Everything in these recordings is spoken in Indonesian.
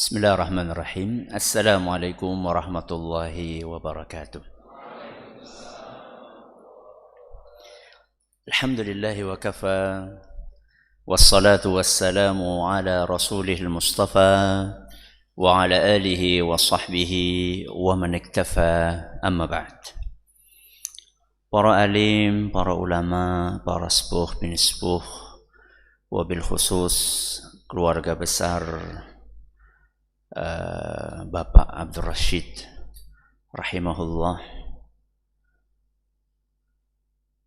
Bismillahirrahmanirrahim. Assalamualaikum warahmatullahi wabarakatuh. Alhamdulillahi wa kafa. Wassalatu wassalamu ala rasulihil mustafa wa ala alihi wa sahbihi wa man iktafa, amma ba'd. Para alim, para ulama, para sepuh bin sepuh, wabil khusus keluarga besar Bapak Abdul Rashid rahimahullah,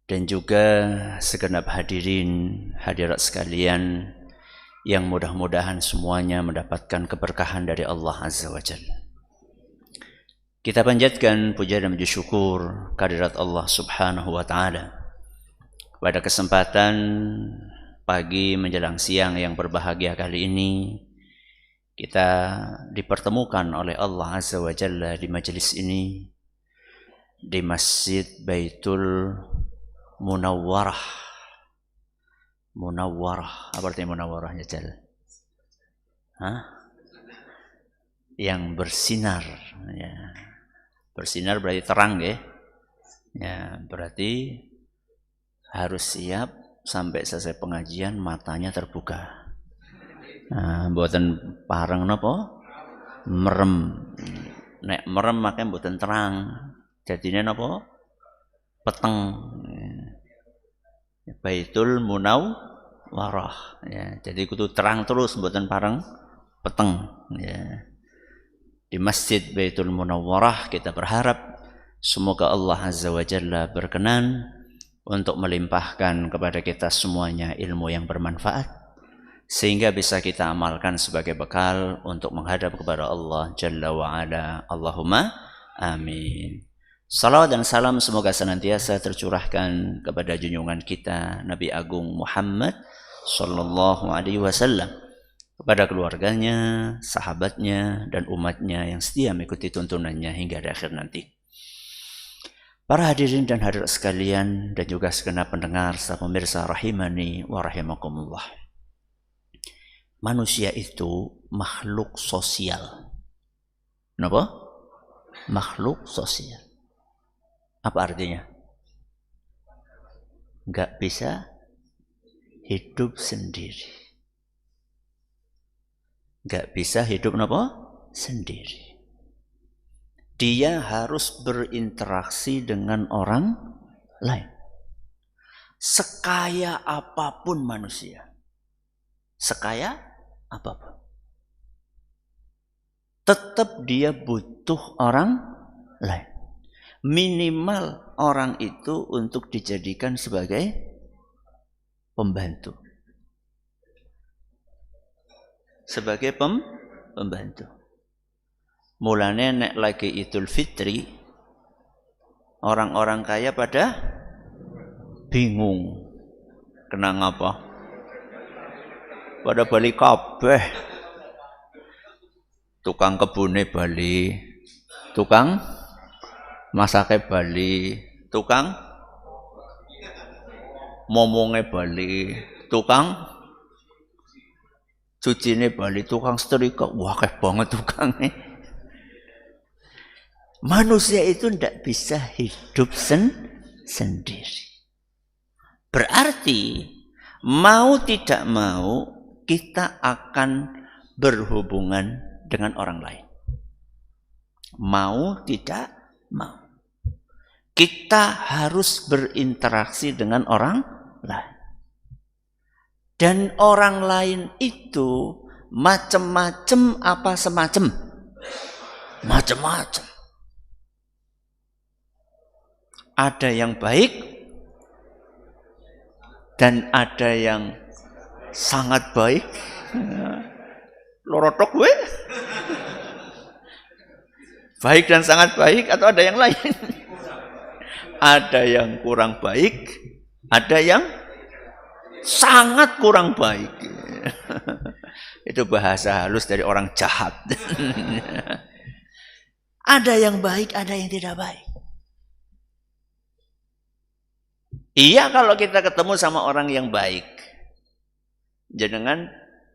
dan juga segenap hadirat sekalian yang mudah-mudahan semuanya mendapatkan keberkahan dari Allah Azza wa Jalla. Kita panjatkan puja dan puji syukur kehadirat Allah Subhanahu wa taala pada kesempatan pagi menjelang siang yang berbahagia kali ini. Kita dipertemukan oleh Allah Azza wa Jalla di majelis ini, di Masjid Baitul Munawwarah. Munawwarah, apa artinya munawwarahnya, Jal? Yang bersinar. Ya. Bersinar berarti terang, ya. Ya, berarti harus siap sampai selesai pengajian matanya terbuka. Mboten pareng napa? Merem. Nek merem makanya mboten terang. Jadine napa? Peteng. Baitul Munawwarah. Ya, jadi kudu terang terus mboten pareng peteng. Ya. Di Masjid Baitul Munawwarah kita berharap semoga Allah Azza wa Jalla berkenan untuk melimpahkan kepada kita semuanya ilmu yang bermanfaat, sehingga bisa kita amalkan sebagai bekal untuk menghadap kepada Allah Jalla wa'ala. Allahumma amin. Salawat dan salam semoga senantiasa tercurahkan kepada junjungan kita Nabi Agung Muhammad sallallahu alaihi wasallam, kepada keluarganya, sahabatnya, dan umatnya yang setia mengikuti tuntunannya hingga akhir nanti. Para hadirin dan hadirat sekalian, dan juga segenap pendengar serta pemirsa rahimani wa rahimakumullah. Manusia itu makhluk sosial. Kenapa? Makhluk sosial. Apa artinya? Enggak bisa hidup sendiri. Enggak bisa hidup apa? Sendiri. Dia harus berinteraksi dengan orang lain. Sekaya apapun manusia. Sekaya apapun, tetap dia butuh orang lain. Minimal orang itu untuk dijadikan sebagai pembantu. Sebagai pembantu. Mulanya nek lagi Idul Fitri, orang-orang kaya pada bingung. Kenang apa? Pada bali kabeh. Tukang kebune bali, tukang masake bali, tukang momonge bali, tukang cucine bali, tukang setrika. Wah, akeh banget tukangnya. Manusia itu tidak bisa hidup sendiri. Berarti mau tidak mau kita akan berhubungan dengan orang lain. Mau tidak mau. Kita harus berinteraksi dengan orang lain. Dan orang lain itu macam-macam apa semacam? Macam-macam. Ada yang baik dan ada yang sangat baik. Lorotok gue. Baik dan sangat baik, atau ada yang lain? Ada yang kurang baik, ada yang sangat kurang baik. Itu bahasa halus dari orang jahat. Ada yang baik, ada yang tidak baik. Iya, kalau kita ketemu sama orang yang baik, jenengan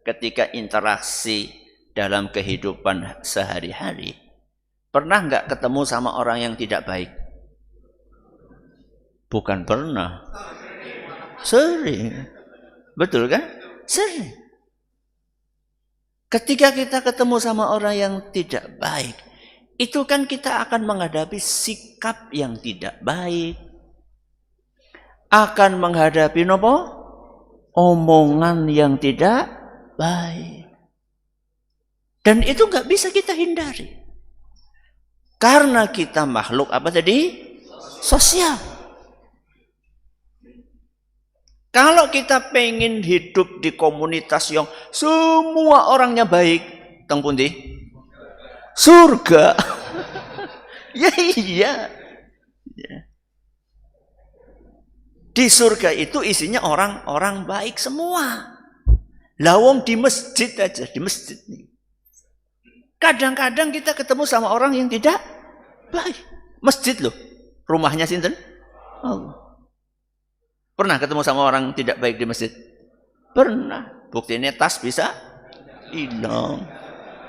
ketika interaksi dalam kehidupan sehari-hari, pernah nggak ketemu sama orang yang tidak baik? Bukan pernah. Sering. Betul kan? Sering. Ketika kita ketemu sama orang yang tidak baik, itu kan kita akan menghadapi sikap yang tidak baik. Akan menghadapi omongan yang tidak baik. Dan itu nggak bisa kita hindari. Karena kita makhluk apa tadi? Sosial. Kalau kita pengen hidup di komunitas yang semua orangnya baik, teng pundi? Surga. Ya iya. Di surga itu isinya orang-orang baik semua. Lawong di masjid aja, di masjid nih. Kadang-kadang kita ketemu sama orang yang tidak baik. Masjid loh. Rumahnya sinten? Allah. Pernah ketemu sama orang tidak baik di masjid? Pernah. Buktinya tas bisa hilang.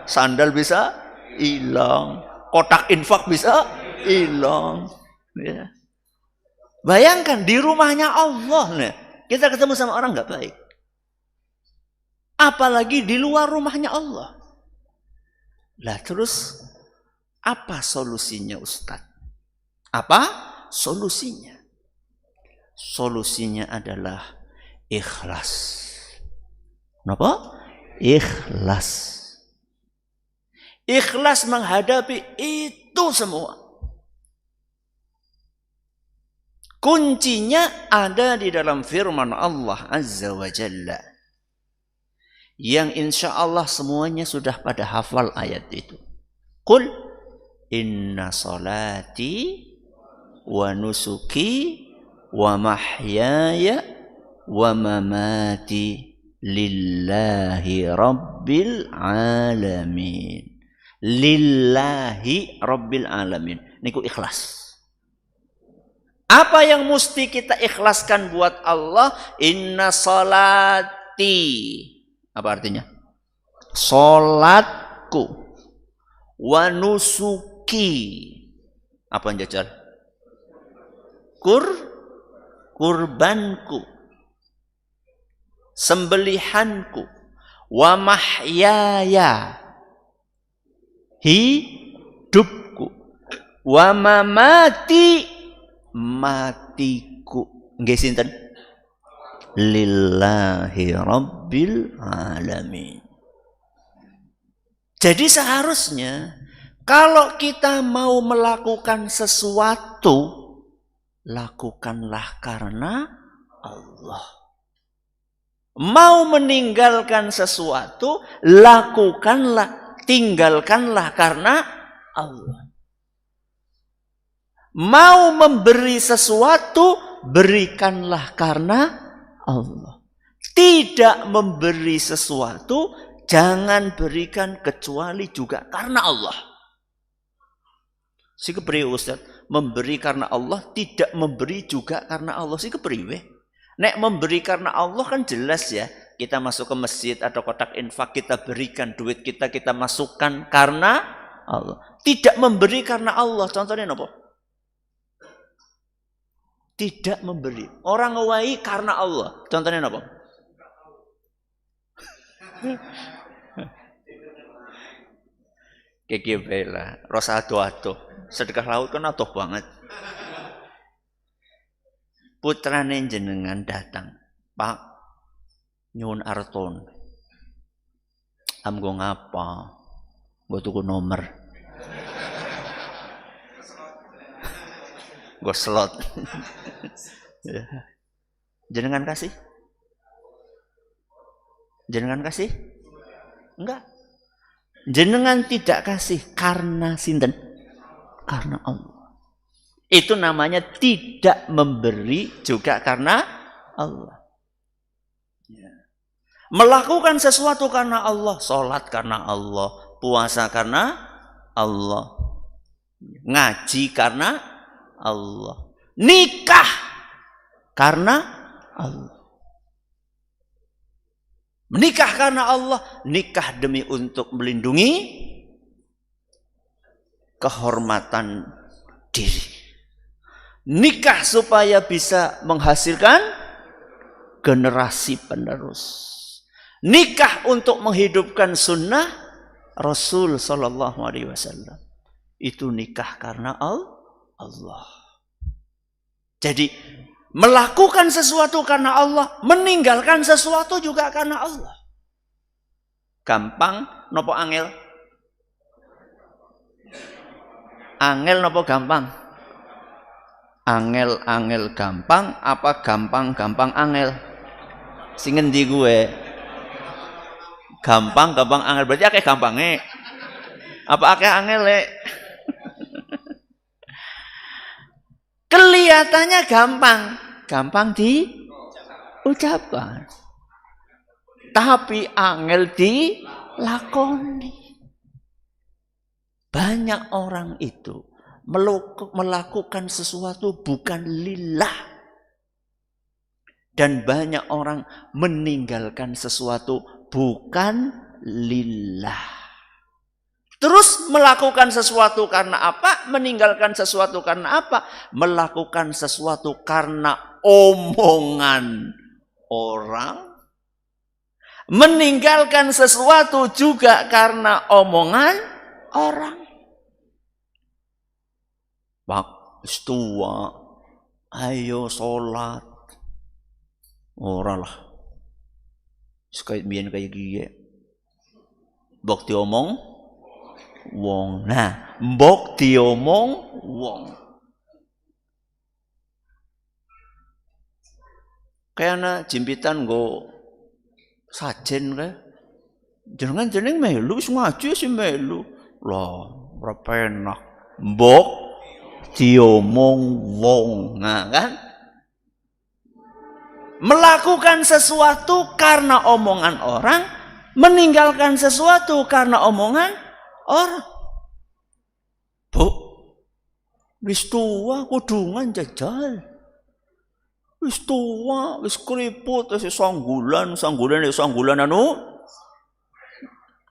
Sandal bisa hilang. Kotak infak bisa hilang. Ya. Bayangkan di rumahnya Allah nih. Kita ketemu sama orang nggak baik. Apalagi di luar rumahnya Allah. Lah terus apa solusinya Ustadz? Apa solusinya? Solusinya adalah ikhlas. Kenapa? Ikhlas. Ikhlas menghadapi itu semua. Kuncinya ada di dalam firman Allah Azza wa Jalla. Yang insya Allah semuanya sudah pada hafal ayat itu. Qul inna salati wa nusuki wa mahyaya wa mamati lillahi rabbil alamin. Lillahi rabbil alamin. Niku ikhlas. Apa yang mesti kita ikhlaskan buat Allah? Inna salati. Apa artinya? Salatku. Wa nusuki. Apa yang jajal? Kurbanku. Sembelihanku. Wa mahyaya. Hidupku. Wa mamati. Matiku. Nggih sinten? Lillahi rabbil alamin. Jadi seharusnya kalau kita mau melakukan sesuatu, lakukanlah karena Allah. Mau meninggalkan sesuatu, lakukanlah, tinggalkanlah karena Allah. Mau memberi sesuatu, berikanlah karena Allah. Tidak memberi sesuatu, jangan berikan kecuali juga karena Allah. Si kepriwe Ustaz, memberi karena Allah, tidak memberi juga karena Allah. Si kepriwe? Nek memberi karena Allah kan jelas ya. Kita masuk ke masjid atau kotak infak, kita berikan duit kita masukkan karena Allah. Tidak memberi karena Allah, contohnya apa? Tidak memberi. Orang ngewai karena Allah. Contohnya apa? Kayak bela. Rosa atuh. Sedekah laut kan atuh banget. Putrane jenengan datang. Pak, nyuwun arton. Amgo ngapa? Gue tuku nomor. Gue slot. Jenengan kasih? Jenengan kasih? Enggak. Jenengan tidak kasih karena sinten? Karena Allah. Itu namanya tidak memberi juga karena Allah. Melakukan sesuatu karena Allah, sholat karena Allah, puasa karena Allah, ngaji karena Allah, nikah karena Allah. Menikah karena Allah, nikah demi untuk melindungi kehormatan diri. Nikah supaya bisa menghasilkan generasi penerus. Nikah untuk menghidupkan sunnah Rasul Sallallahu Alaihi Wasallam. Itu nikah karena Allah. Jadi melakukan sesuatu karena Allah, meninggalkan sesuatu juga karena Allah. Gampang nopo angel? Angel nopo gampang? Angel gampang apa gampang angel? Sing ngendi gue? Gampang angel berarti akeh gampangnya. Apa akeh angel? Kelihatannya gampang diucapkan. Tapi angel dilakoni. Banyak orang itu melakukan sesuatu bukan lillah. Dan banyak orang meninggalkan sesuatu bukan lillah. Terus melakukan sesuatu karena apa? Meninggalkan sesuatu karena apa? Melakukan sesuatu karena omongan orang. Meninggalkan sesuatu juga karena omongan orang. Waktu tua, ayo sholat. Ora lah. Sekait biyen kayak gini. Bok diomong wong. Nah, mbok diomong wong. Kayaknya jimpitan go sajen kae. Jeneng melu wis ngaji sih melu. Lah, ora penak. Mbok diomong wong. Nah, kan? Melakukan sesuatu karena omongan orang, meninggalkan sesuatu karena omongan orang. Bu, wis tua kudungan jajal. Wis tua, wis keriput, wis sanggulan anu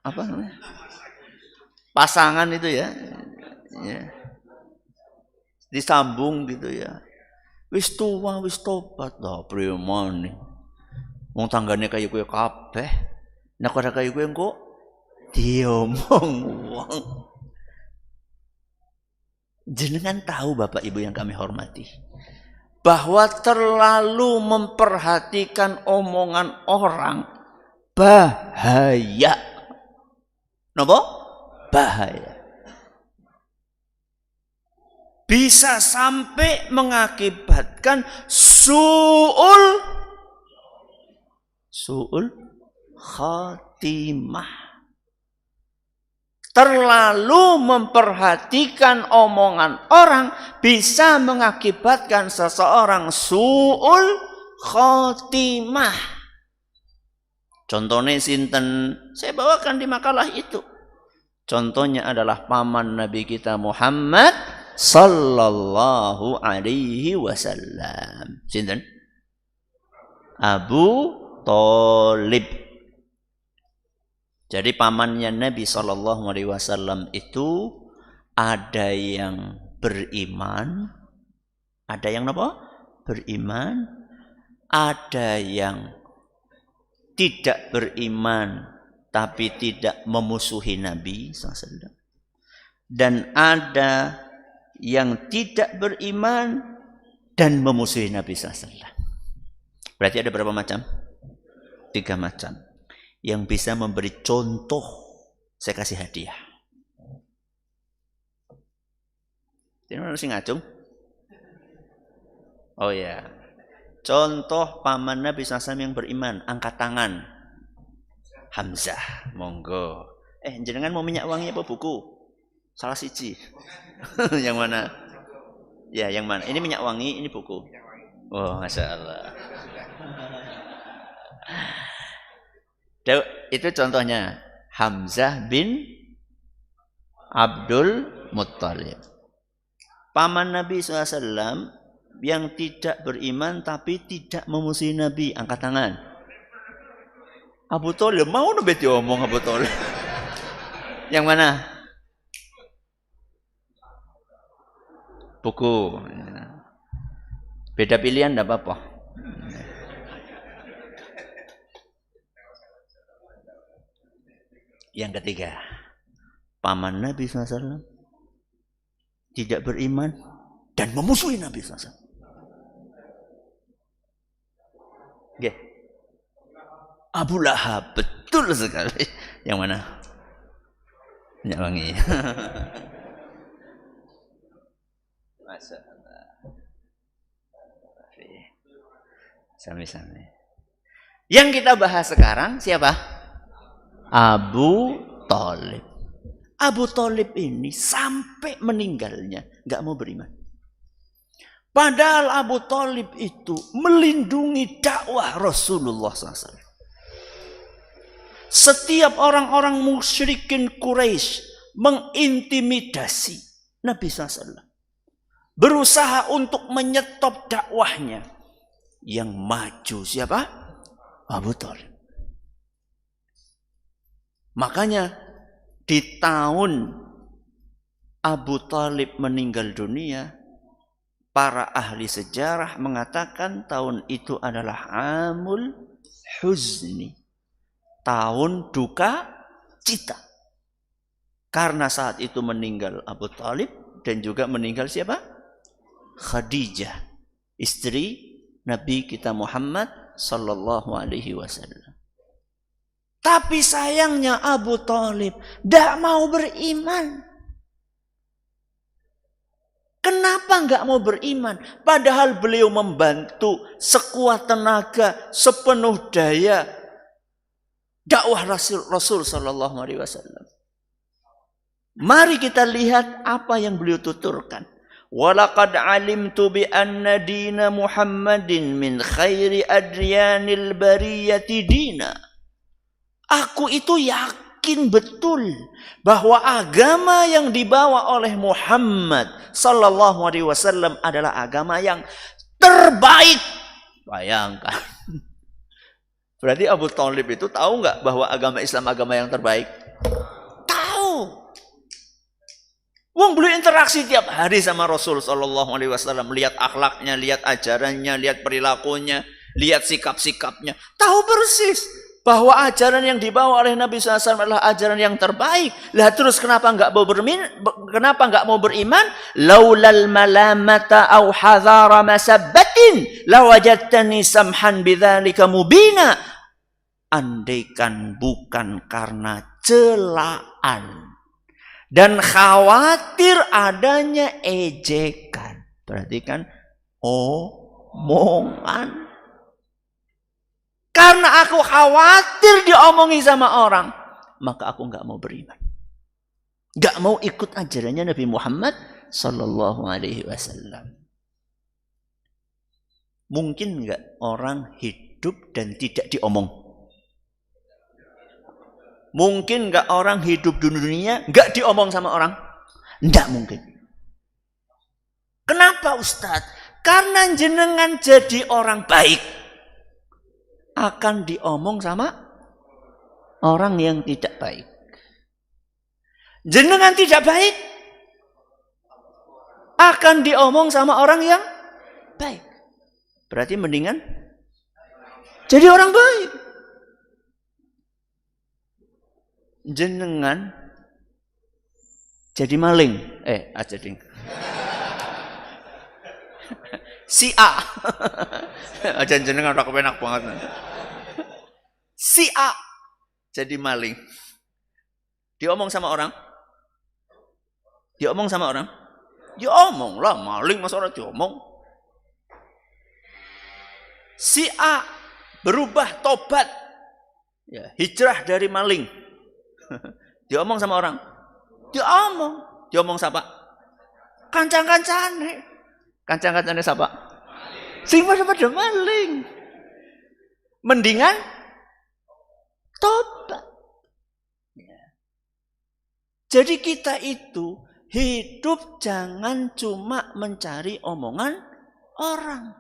apa namanya? Pasangan itu ya. Ya. Disambung gitu ya. Wis tua, wis tobat dah premane. Wong tanggane kaya kowe kabeh. Nek ora kaya kowe engko diomong wong. Jenengan tahu Bapak Ibu yang kami hormati, bahwa terlalu memperhatikan omongan orang bahaya. Napa? Bahaya. Bisa sampai mengakibatkan su'ul khatimah. Terlalu memperhatikan omongan orang bisa mengakibatkan seseorang su'ul khatimah. Contohnya sinten? Saya bawakan di makalah itu. Contohnya adalah paman Nabi kita Muhammad sallallahu alaihi wasallam. Sinten? Abu Thalib. Jadi pamannya Nabi sallallahu alaihi wasallam itu ada yang beriman, ada yang apa? Beriman, ada yang tidak beriman tapi tidak memusuhi Nabi SAW, dan ada yang tidak beriman dan memusuhi Nabi SAW. Berarti ada berapa macam? 3 macam. Yang bisa memberi contoh, saya kasih hadiah. Ini harus ngacung. Oh ya, contoh paman Nabi SAW yang beriman, angkat tangan. Hamzah, monggo. Jenengan mau minyak wangi apa buku? Salah siji. Yang mana? Ya, yang mana? Ini minyak wangi, ini buku. Oh, Masya Allah. Itu contohnya Hamzah bin Abdul Muttalib. Paman Nabi SAW yang tidak beriman tapi tidak memusuhi Nabi, angkat tangan. Abu Thalib mau nabi diomong Abu Thalib. Yang mana? Buku. Beda pilihan enggak apa-apa. Yang ketiga, paman Nabi SAW tidak beriman dan memusuhi Nabi SAW. Okay. Abu Lahab, betul sekali. Yang mana? Minyak wangi. Masya Allah. Sami-sami. Yang kita bahas sekarang siapa? Abu Thalib. Abu Thalib ini sampai meninggalnya nggak mau beriman. Padahal Abu Thalib itu melindungi dakwah Rasulullah SAW. Setiap orang-orang musyrikin Quraisy mengintimidasi Nabi SAW. Berusaha untuk menyetop dakwahnya. Yang maju siapa? Abu Thalib. Makanya di tahun Abu Thalib meninggal dunia, para ahli sejarah mengatakan tahun itu adalah Amul Huzni. Tahun duka cita. Karena saat itu meninggal Abu Thalib dan juga meninggal siapa? Khadijah, istri Nabi kita Muhammad sallallahu alaihi wasallam. Tapi sayangnya Abu Thalib tidak mau beriman. Kenapa nggak mau beriman? Padahal beliau membantu sekuat tenaga, sepenuh daya dakwah Rasul sallallahu alaihi wasallam. Mari kita lihat apa yang beliau tuturkan. Walaqad alimtu bi anna dina Muhammadin min khairi adriyanil bariyati dina. Aku itu yakin betul bahwa agama yang dibawa oleh Muhammad sallallahu alaihi wasallam adalah agama yang terbaik. Bayangkan. Berarti Abu Thalib itu tahu nggak bahwa agama Islam agama yang terbaik? Tahu. Wong beliau interaksi tiap hari sama Rasul sallallahu alaihi wasallam, lihat akhlaknya, lihat ajarannya, lihat perilakunya, lihat sikap-sikapnya. Tahu persis bahwa ajaran yang dibawa oleh Nabi SAW adalah ajaran yang terbaik. Lah terus kenapa nggak mau beriman? Laulal malamata au hadhara masabbatin lawajadtani samhan bidzalika mubina. Andaikan bukan karena celaan dan khawatir adanya ejekan. Berarti kan omongan. Karena aku khawatir diomongi sama orang, maka aku nggak mau beriman. Nggak mau ikut ajarannya Nabi Muhammad sallallahu alaihi wasallam. Mungkin nggak orang hidup dan tidak diomong? Mungkin nggak orang hidup di dunia nggak diomong sama orang? Nggak mungkin. Kenapa Ustadz? Karena jenengan jadi orang baik akan diomong sama orang yang tidak baik. Jenengan tidak baik akan diomong sama orang yang baik. Berarti mendingan jadi orang baik. Jenengan jadi maling. Jadi si A. Aja jenengan udah kepenak banget. Si A jadi maling. Diomong sama orang? Diomong sama orang? Diomong lah, maling masa orang diomong. Si A berubah tobat. Ya, hijrah dari maling. Diomong sama orang? Diomong. Diomong siapa? Kancang-kancane. Kancang-kancane siapa? Sing pada maling. Mendingan tobat. Jadi kita itu hidup jangan cuma mencari omongan orang.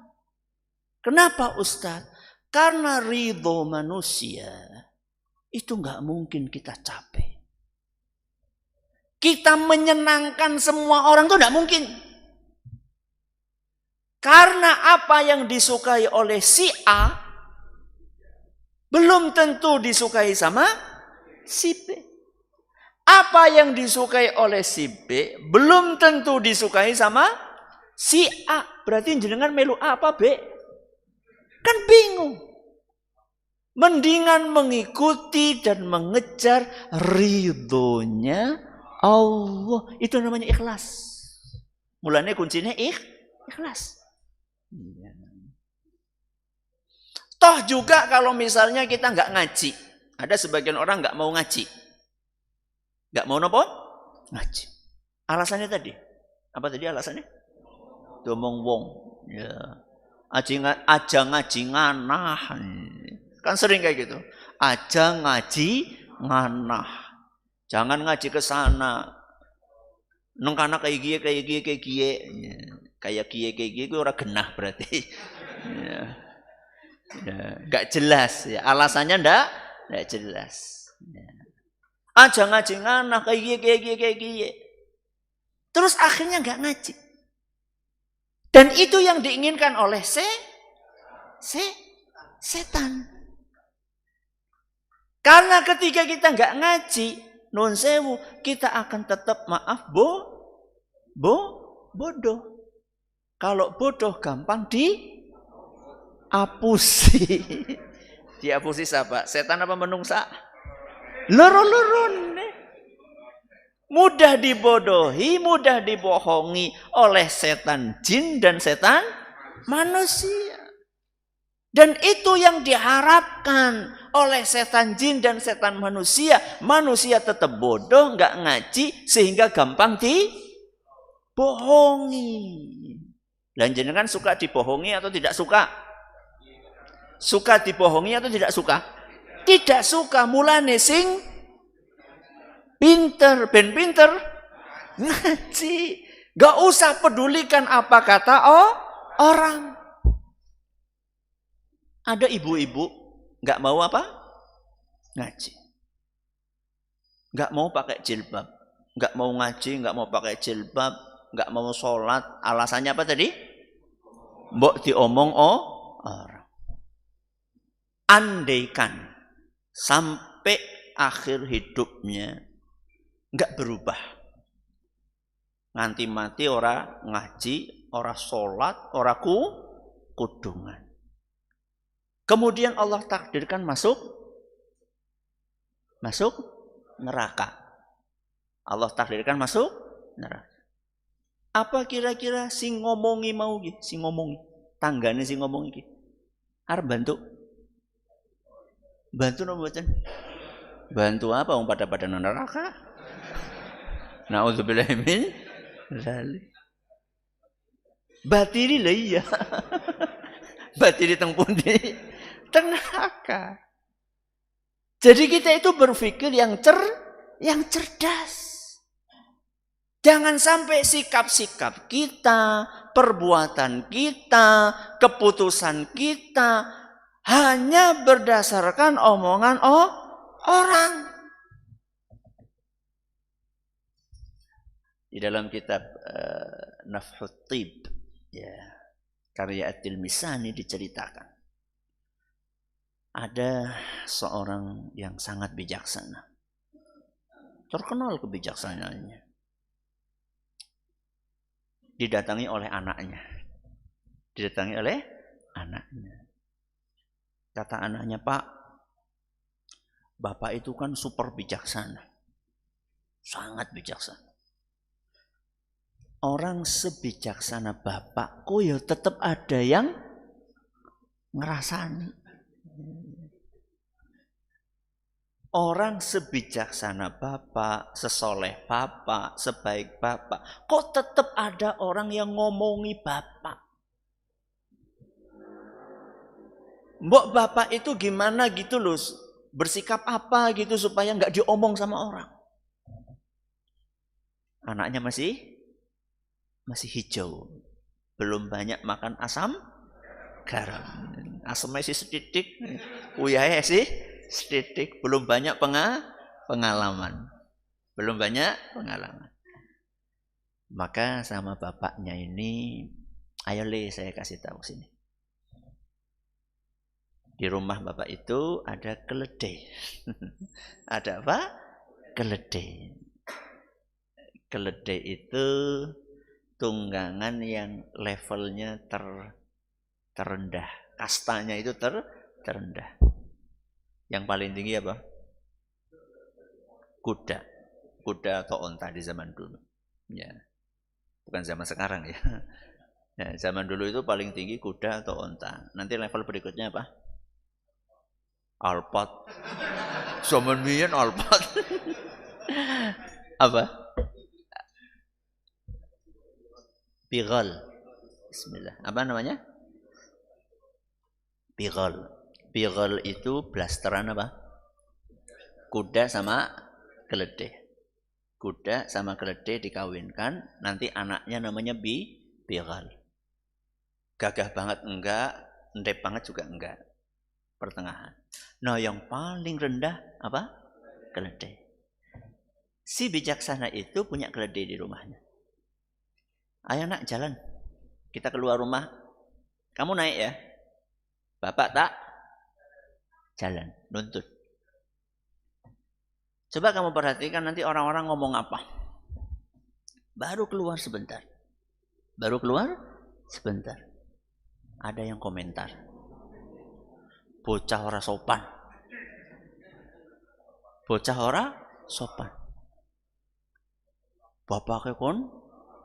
Kenapa Ustadz? Karena ridho manusia itu nggak mungkin kita capai. Kita menyenangkan semua orang itu nggak mungkin. Karena apa yang disukai oleh si A belum tentu disukai sama si B. Apa yang disukai oleh si B belum tentu disukai sama si A. Berarti jenengan melu A apa B? Kan bingung. Mendingan mengikuti dan mengejar ridhonya Allah. Itu namanya ikhlas. Mulanya kuncinya ikhlas. Toh juga kalau misalnya kita nggak ngaji. Ada sebagian orang nggak mau ngaji. Nggak mau nopo? Ngaji. Alasannya tadi. Apa tadi alasannya? Domong wong. Ya. Aja ngaji nganah. Kan sering kayak gitu. Aja ngaji nganah. Jangan ngaji ke sana. Nengkana kayak gie. Kayak gie itu orang genah berarti. Ya. Ya, gak jelas ya. Alasannya ndak jelas. Ya. Aja ngaji nganah kayak gie. Terus akhirnya nggak ngaji. Dan itu yang diinginkan oleh setan. Karena ketika kita nggak ngaji, nun sewu, kita akan tetap bodoh. Kalau bodoh gampang diapusi. Diapusi siapa? Setan apa menungsa? Lurun. Mudah dibodohi, mudah dibohongi oleh setan jin dan setan manusia. Dan itu yang diharapkan oleh setan jin dan setan manusia. Manusia tetap bodoh, nggak ngaji, sehingga gampang dibohongi. Dan jenengan suka dibohongi atau tidak suka? Suka dibohongi atau tidak suka? Tidak suka. Mulane sing pinter, ben pinter ngaji. Gak usah pedulikan apa kata orang. Ada ibu-ibu gak mau apa? Ngaji. Gak mau pakai jilbab. Gak mau ngaji, gak mau pakai jilbab. Gak mau sholat. Alasannya apa tadi? Mbok diomong orang. Andaikan sampai akhir hidupnya nggak berubah, nganti mati ora ngaji, ora sholat, ora kudungan. Kemudian Allah takdirkan masuk neraka. Allah takdirkan masuk neraka. Apa kira-kira sing ngomongi mau gitu? Sing ngomongi tanggane sing ngomongi gitu. Arep bantu nopo mboten? Bantu apa? Wong pada neraka. Nauzubillah min dzalik. Batiri lah iya. Batiri teng pundi? Teng neraka. Jadi kita itu berpikir yang cerdas. Jangan sampai sikap-sikap kita, perbuatan kita, keputusan kita hanya berdasarkan omongan orang. Di dalam kitab Nafhut Tib, ya, karya At-Tilmisani diceritakan. Ada seorang yang sangat bijaksana. Terkenal kebijaksanaannya. Didatangi oleh anaknya. Kata anaknya, Pak, Bapak itu kan super bijaksana. Sangat bijaksana. Orang sebijaksana Bapak, kok ya tetap ada yang ngerasani. Orang sebijaksana Bapak, sesoleh Bapak, sebaik Bapak, kok tetap ada orang yang ngomongi Bapak. Mbok Bapak itu gimana gitu loh, bersikap apa gitu supaya nggak diomong sama orang. Anaknya masih hijau, belum banyak makan asam garam. Asamnya sih setitik, uyahnya sih setitik, belum banyak pengalaman. Belum banyak pengalaman. Maka sama bapaknya ini, ayo Le, saya kasih tahu sini. Di rumah bapak itu ada keledai. Ada apa? Keledai. Keledai itu tunggangan yang levelnya terendah. Kastanya itu terendah. Yang paling tinggi apa? Kuda. Kuda atau onta di zaman dulu. Ya. Bukan zaman sekarang ya. Ya, zaman dulu itu paling tinggi kuda atau onta. Nanti level berikutnya apa? Alpat. Zaman biyen alpat. Apa? Bighal. Bismillah. Apa namanya? Bighal. Bighal itu blasteran apa? Kuda sama keledai. Kuda sama keledai dikawinkan, nanti anaknya namanya Bighal. Gagah banget enggak, endep banget juga enggak. Pertengahan. Nah, yang paling rendah apa? Keledai. Si bijaksana itu punya keledai di rumahnya. Ayo nak jalan. Kita keluar rumah. Kamu naik ya. Bapak tak jalan, nuntut. Coba kamu perhatikan nanti orang-orang ngomong apa. Baru keluar sebentar. Baru keluar sebentar. Ada yang komentar. Bocah ora sopan. Bocah ora sopan. Bapaknya kon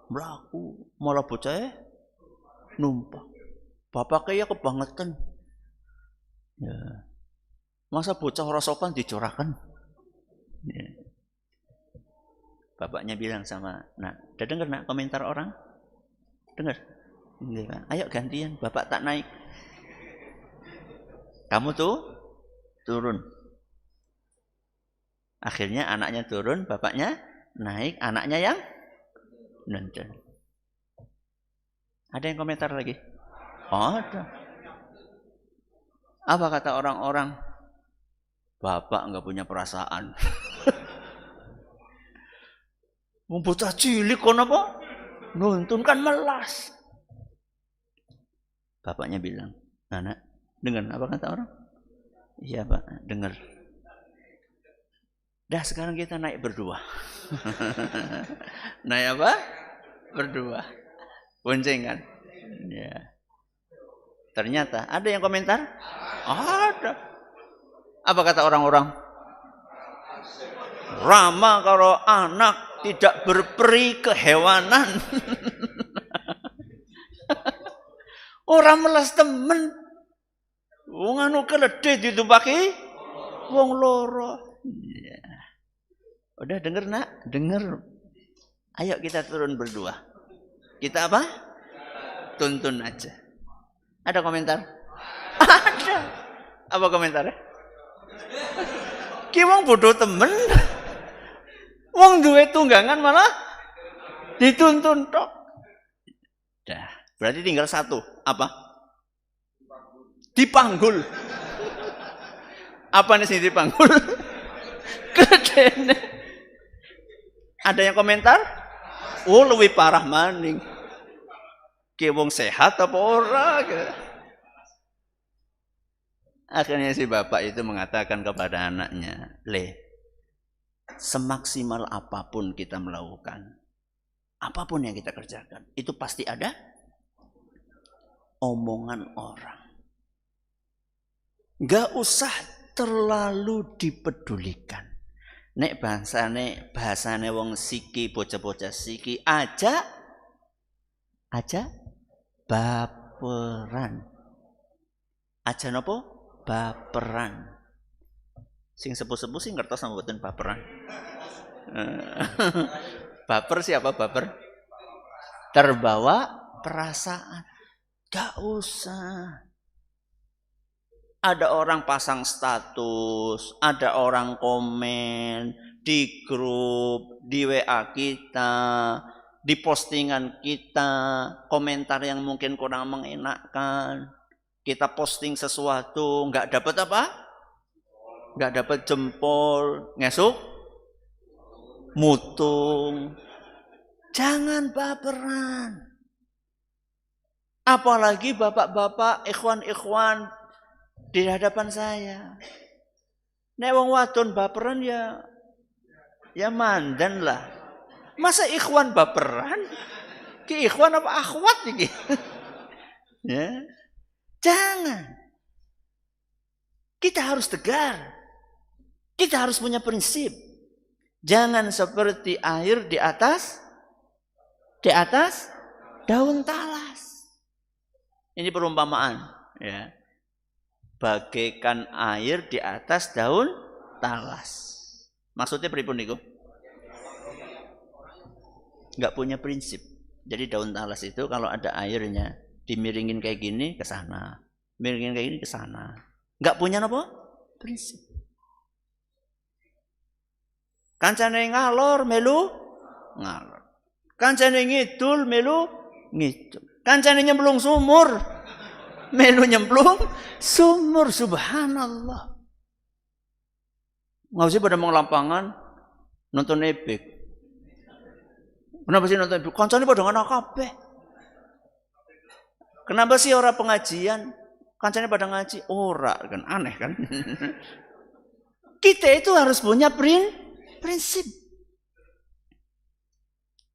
mlaku, malah bocahnya numpang. Bapaknya ya kebangetan. Ya. Masa bocah ora sopan dicorakan? Ya. Bapaknya bilang sama, nak, udah dengar nak komentar orang? Dengar? Ayo gantian, bapak tak naik. Kamu tuh turun. Akhirnya anaknya turun, bapaknya naik, anaknya yang nonton. Ada yang komentar lagi? Oh, ada. Apa kata orang-orang? Bapak nggak punya perasaan. Bocah cilik kon apa? Nuntun kan melas. Bapaknya bilang, anak, dengar apa kata orang? Iya Pak, dengar. Dah sekarang kita naik berdua. Naik apa? Berdua. Boncengan. Ya. Ternyata ada yang komentar? Ada. Apa kata orang-orang? Rama kalau anak tidak berperi kehewanan. Orang melas temen. Wong anu keledai ditumpaki wong loro. Ya. Udah denger nak? Denger. Ayo kita turun berdua. Kita apa? Tuntun aja. Ada komentar? Ada. Apa komentarnya? Ki wong bodoh temen. Wong duwe tunggangan malah dituntun tok. Dah, berarti tinggal satu. Apa? Dipanggul. Apa nih sih dipanggul? Kedene. Ada yang komentar? Oh, lebih parah maning. Ki wong sehat apa ora? Akhirnya si bapak itu mengatakan kepada anaknya, Le, semaksimal apapun kita melakukan, apapun yang kita kerjakan, itu pasti ada omongan orang. Gak usah terlalu dipedulikan. Nek bahasane wong siki, bocah-bocah siki aja baperan. Aja nopo? Baperan. Sing sepuh-sepuh sing ngertos sama mboten baperan. Baper siapa baper? Terbawa perasaan. Gak usah. Ada orang pasang status, ada orang komen di grup, di WA kita, di postingan kita, komentar yang mungkin kurang mengenakkan. Kita posting sesuatu, nggak dapat apa? nggak dapat jempol, ngesuk mutung. Jangan baperan. Apalagi bapak-bapak, ikhwan-ikhwan di hadapan saya. Nek wong wadon baperan ya mandan lah. Masa ikhwan baperan? Ki ikhwan apa akhwat iki? Ya. Jangan. Kita harus tegar. Kita harus punya prinsip. Jangan seperti air di atas daun talas. Ini perumpamaan, ya. Bagaikan air di atas daun talas. Maksudnya pripun niku? Enggak punya prinsip. Jadi daun talas itu kalau ada airnya dimiringin kayak gini ke sana, miringin kayak gini ke sana. Enggak punya apa? Prinsip. Kancane ngalor melu ngalor. Kancane ngidul melu ngidul. Kancane nyemplung sumur melu nyemplung sumur. Subhanallah. Nggak usah pada mau lapangan nonton ebek. Kenapa sih nonton ebek? Kancane pada ngono kabeh. Kenapa sih orang pengajian? Kancane pada ngaji, ora kan aneh kan? Kita itu harus punya prinsip.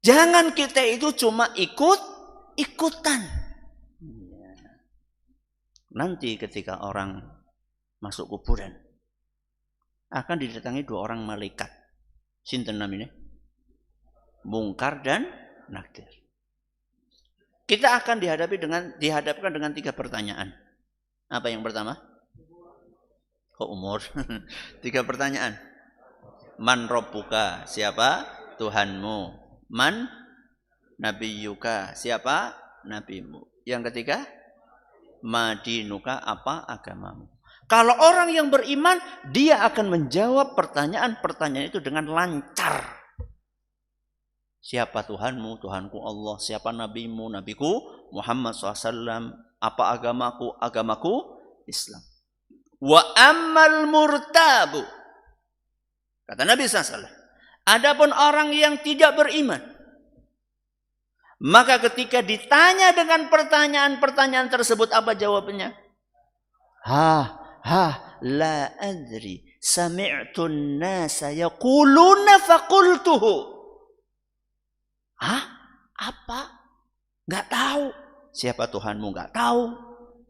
Jangan kita itu cuma ikutan. Nanti ketika orang masuk kuburan akan didatangi dua orang malaikat. Sinten namanya? Mungkar dan Nakir. Kita akan dihadapkan dengan 3 pertanyaan. Apa yang pertama? Kok umur? 3 pertanyaan. Man Rabbuka? Siapa Tuhanmu? Man Nabiyuka? Siapa nabimu? Yang ketiga, Madinuka? Apa agamamu? Kalau orang yang beriman, dia akan menjawab pertanyaan-pertanyaan itu dengan lancar. Siapa Tuhanmu? Tuhanku Allah. Siapa nabimu? Nabiku Muhammad SAW. Apa agamaku? Agamaku Islam. Wa ammal murtabu. Kata Nabi SAW. Adapun orang yang tidak beriman, maka ketika ditanya dengan pertanyaan-pertanyaan tersebut, apa jawabannya? La adri, sami'tun nasa yaquluna faqultuhu. Apa? Nggak tahu. Siapa Tuhanmu nggak tahu.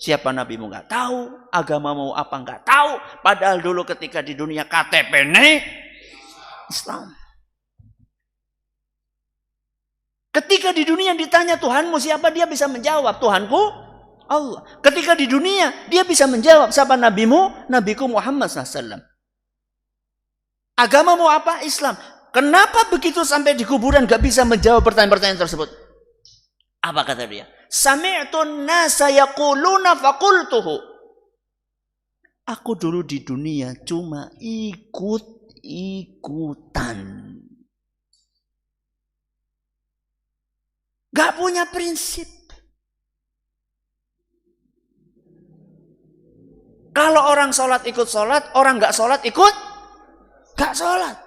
Siapa nabimu nggak tahu. Agamamu apa nggak tahu. Padahal dulu ketika di dunia KTP-nya Islam. Ketika di dunia ditanya Tuhanmu siapa, dia bisa menjawab Tuhanku Allah. Ketika di dunia dia bisa menjawab siapa nabimu, nabiku Muhammad SAW. Agamamu apa? Islam. Kenapa begitu sampai di kuburan gak bisa menjawab pertanyaan-pertanyaan tersebut? Apa kata dia? Sami'tun nasa yaquluna faqultuhu. Aku dulu di dunia cuma ikut-ikutan. Gak punya prinsip. Kalau orang sholat ikut sholat, orang gak sholat ikut gak sholat.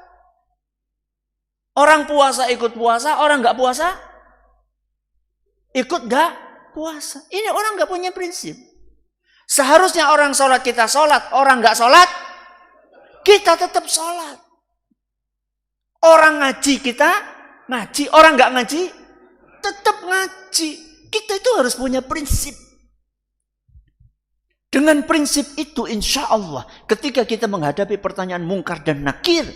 Orang puasa ikut puasa, orang gak puasa ikut gak puasa. Ini orang gak punya prinsip. Seharusnya orang sholat kita sholat, orang gak sholat kita tetap sholat. Orang ngaji kita ngaji, orang gak ngaji tetap ngaji. Kita itu harus punya prinsip. Dengan prinsip itu insya Allah ketika kita menghadapi pertanyaan mungkar dan nakir,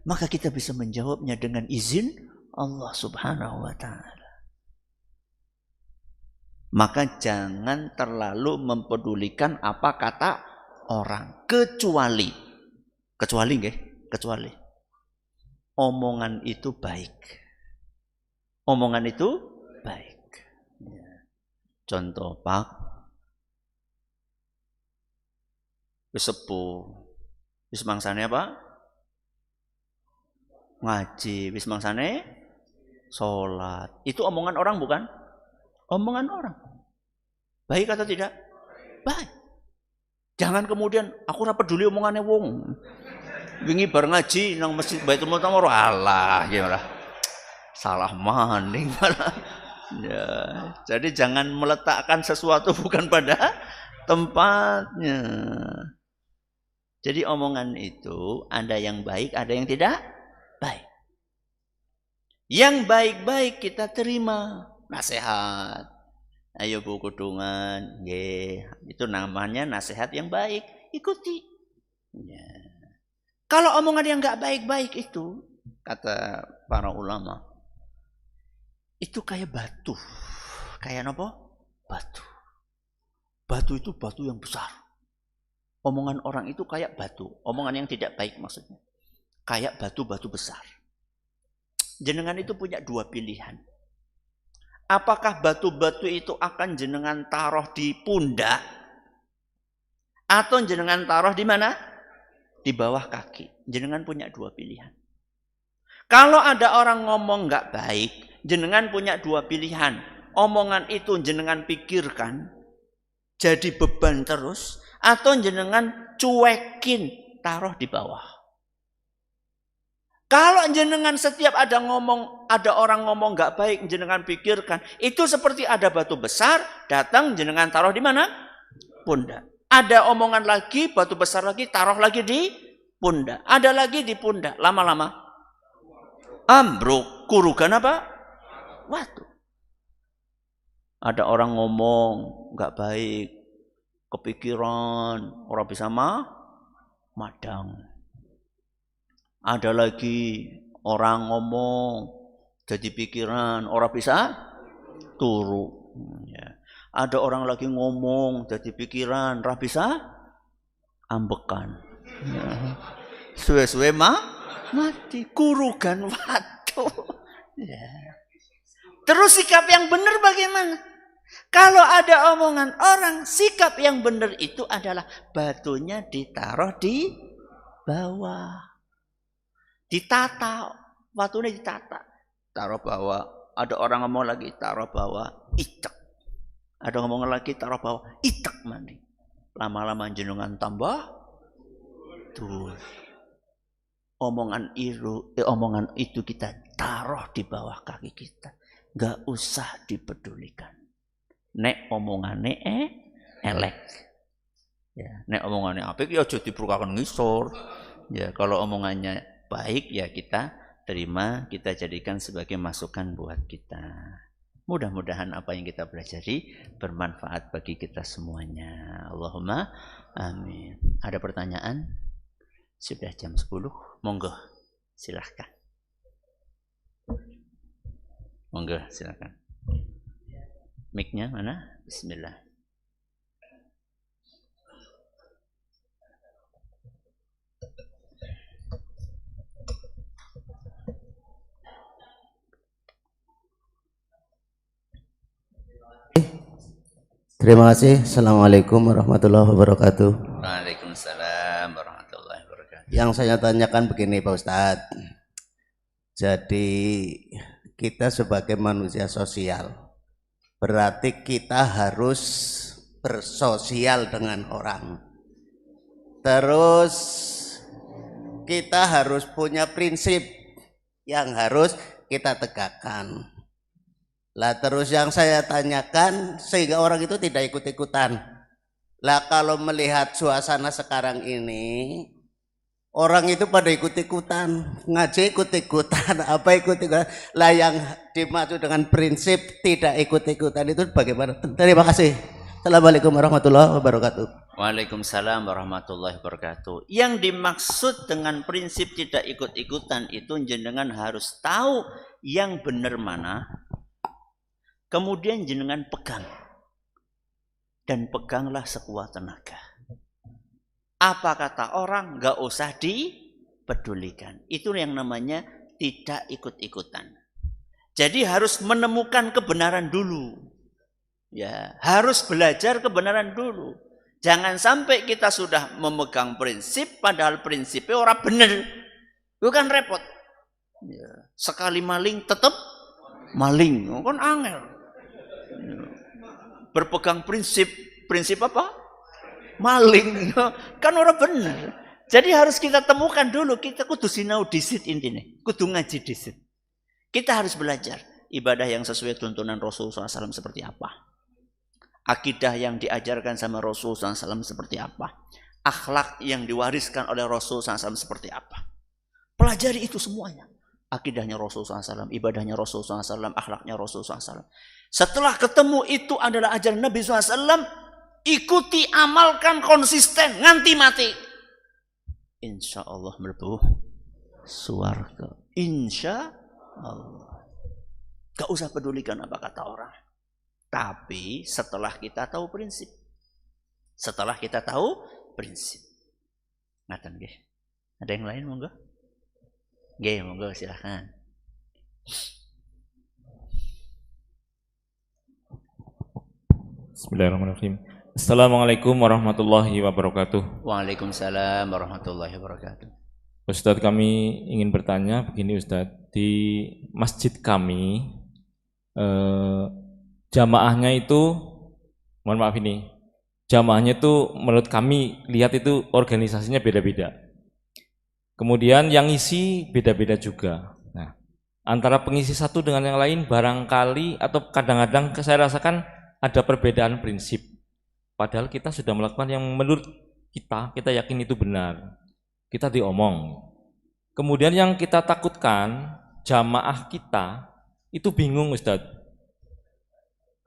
maka kita bisa menjawabnya dengan izin Allah Subhanahu wa ta'ala. Maka jangan terlalu mempedulikan apa kata orang. Kecuali omongan itu baik. Omongan itu baik. Contoh, Pak, wis sepuh, wis mangsane apa? Ngaji, wis mangsane sholat. Itu omongan orang bukan? Omongan orang. Baik atau tidak? Baik. Jangan kemudian aku ora peduli omongane wong. Wingi bareng ngaji nang Masjid Baitul Mu'tamar, alah ya lah. Salah maning malah. Ya, jadi jangan meletakkan sesuatu bukan pada tempatnya. Jadi omongan itu ada yang baik, ada yang tidak baik. Yang baik-baik kita terima, nasihat. Ayo Bu Kudungan, itu namanya nasihat yang baik, ikuti. Ya. Kalau omongan yang nggak baik-baik itu, kata para ulama, itu kayak batu. Kayak apa? Batu. Batu itu batu yang besar. Omongan orang itu kayak batu. Omongan yang tidak baik maksudnya. Kayak batu-batu besar. Jenengan itu punya dua pilihan. Apakah batu-batu itu akan jenengan taruh di pundak? Atau jenengan taruh di mana? Di bawah kaki. Jenengan punya dua pilihan. Kalau ada orang ngomong nggak baik, jenengan punya dua pilihan. Omongan itu jenengan pikirkan, jadi beban terus, atau jenengan cuekin, taruh di bawah. Kalau jenengan setiap ada orang ngomong nggak baik, jenengan pikirkan, itu seperti ada batu besar, datang jenengan taruh di mana? Pundak. Ada omongan lagi, batu besar lagi, taruh lagi di pundak. Ada lagi di pundak, lama-lama ambruk, kurugan apa? Watu. Ada orang ngomong nggak baik, kepikiran, orang bisa madang. Ada lagi orang ngomong jadi pikiran, orang bisa turu. Ya. Ada orang lagi ngomong jadi pikiran, orang bisa ambekan. Ya. Suwe-suwe mati, kurugan watu. Ya. Terus sikap yang benar bagaimana? Kalau ada omongan orang, sikap yang benar itu adalah batunya ditaruh di bawah. Ditata, watunya ditata. Taruh bawah. Ada orang ngomong lagi, taruh bawah, itek. Ada ngomong lagi, taruh bawah, itek mandi. Lama-lama jenengan tambah tuh. Omongan itu kita taruh di bawah kaki kita. Gak usah dipedulikan. Nek omongane elek. Ya, nek omongane apik ya aja diprukaken ngisor. Ya, kalau omongannya baik ya kita terima, kita jadikan sebagai masukan buat kita. Mudah-mudahan apa yang kita pelajari bermanfaat bagi kita semuanya. Allahumma amin. Ada pertanyaan? Sudah jam 10. Monggo, silahkan. Monggo, silahkan. Mic-nya mana? Bismillah. Terima kasih. Assalamualaikum warahmatullahi wabarakatuh. Waalaikumsalam warahmatullahi wabarakatuh. Yang saya tanyakan begini Pak Ustadz. Jadi kita sebagai manusia sosial, berarti kita harus bersosial dengan orang. Terus kita harus punya prinsip yang harus kita tegakkan. Lah terus yang saya tanyakan sehingga orang itu tidak ikut-ikutan. Lah kalau melihat suasana sekarang ini, orang itu pada ikut-ikutan, ngaji ikut-ikutan, apa ikut-ikutan. Lah yang dimaksud dengan prinsip tidak ikut-ikutan itu bagaimana? Terima kasih. Assalamualaikum warahmatullahi wabarakatuh. Waalaikumsalam warahmatullahi wabarakatuh. Yang dimaksud dengan prinsip tidak ikut-ikutan itu jenengan harus tahu yang benar mana. Kemudian jenengan pegang. Dan peganglah sekuat tenaga. Apa kata orang gak usah dipedulikan. Itu yang namanya tidak ikut-ikutan. Jadi harus menemukan kebenaran dulu. Ya, harus belajar kebenaran dulu. Jangan sampai kita sudah memegang prinsip padahal prinsipnya orang benar. Bukan repot. Ya, sekali maling tetap maling. Kan angel. Berpegang prinsip apa? maling. Kan orang bener. Jadi harus kita temukan dulu, kita kudu sinau disit intinya, kudu ngaji disit. Kita harus belajar ibadah yang sesuai tuntunan Rasulullah SAW seperti apa. Akidah yang diajarkan sama Rasulullah SAW seperti apa. Akhlak yang diwariskan oleh Rasulullah SAW seperti apa. Pelajari itu semuanya. Akidahnya Rasulullah SAW, ibadahnya Rasulullah SAW, akhlaknya Rasulullah SAW. Setelah ketemu itu adalah ajaran Nabi SAW, ikuti, amalkan konsisten, nganti mati. Insya Allah mlebu suarga. Insya Allah. Gak usah pedulikan apa kata orang. Tapi setelah kita tahu prinsip. Setelah kita tahu prinsip. Ngaten nggih. Ada yang lain monggo? Nggih, monggo silahkan. Bismillahirrahmanirrahim. Assalamualaikum warahmatullahi wabarakatuh. Waalaikumsalam warahmatullahi wabarakatuh. Ustadz, kami ingin bertanya begini Ustadz. Di masjid kami, jamaahnya itu, mohon maaf ini, jamaahnya itu menurut kami lihat itu organisasinya beda-beda. Kemudian yang isi beda-beda juga. Nah, antara pengisi satu dengan yang lain barangkali atau kadang-kadang saya rasakan ada perbedaan prinsip. Padahal kita sudah melakukan yang menurut kita yakin itu benar. Kita diomong. Kemudian yang kita takutkan, jamaah kita itu bingung Ustadz.